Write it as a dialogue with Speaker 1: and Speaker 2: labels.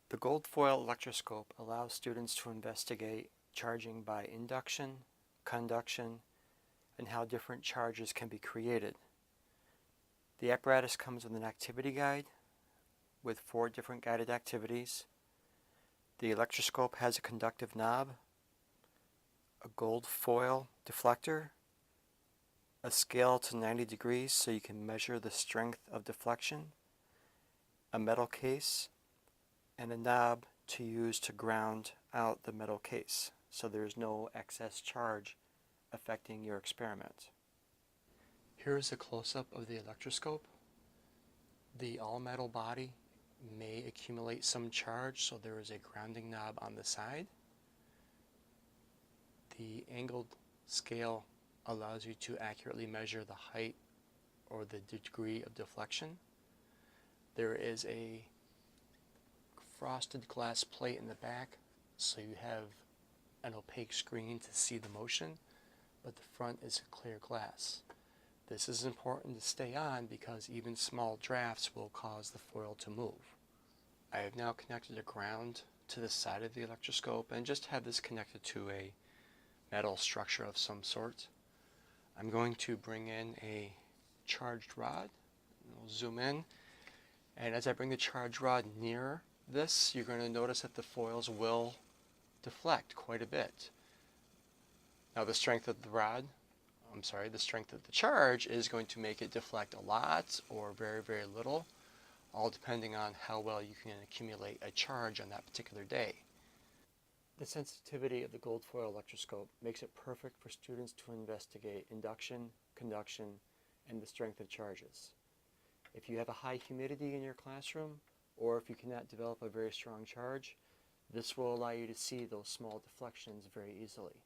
Speaker 1: The gold foil electroscope allows students to investigate charging by induction, conduction, and how different charges can be created. The apparatus comes with an activity guide with 4 different guided activities. The electroscope has a conductive knob, a gold foil deflector, a scale to 90 degrees so you can measure the strength of deflection, a metal case, and a knob to use to ground out the metal case so there is no excess charge affecting your experiment. Here is a close-up of the electroscope. The all-metal body may accumulate some charge, so there is a grounding knob on the side. The angled scale allows you to accurately measure the height or the degree of deflection. There is a frosted glass plate in the back, so you have an opaque screen to see the motion, but the front is clear glass. This is important to stay on because even small drafts will cause the foil to move. I have now connected a ground to the side of the electroscope and just have this connected to a metal structure of some sort. I'm going to bring in a charged rod. We'll zoom in, and as I bring the charged rod near this, you're going to notice that the foils will deflect quite a bit. Now the strength of the strength of the charge is going to make it deflect a lot or very, very little, all depending on how well you can accumulate a charge on that particular day. The sensitivity of the gold foil electroscope makes it perfect for students to investigate induction, conduction, and the strength of charges. If you have a high humidity in your classroom, or if you cannot develop a very strong charge, this will allow you to see those small deflections very easily.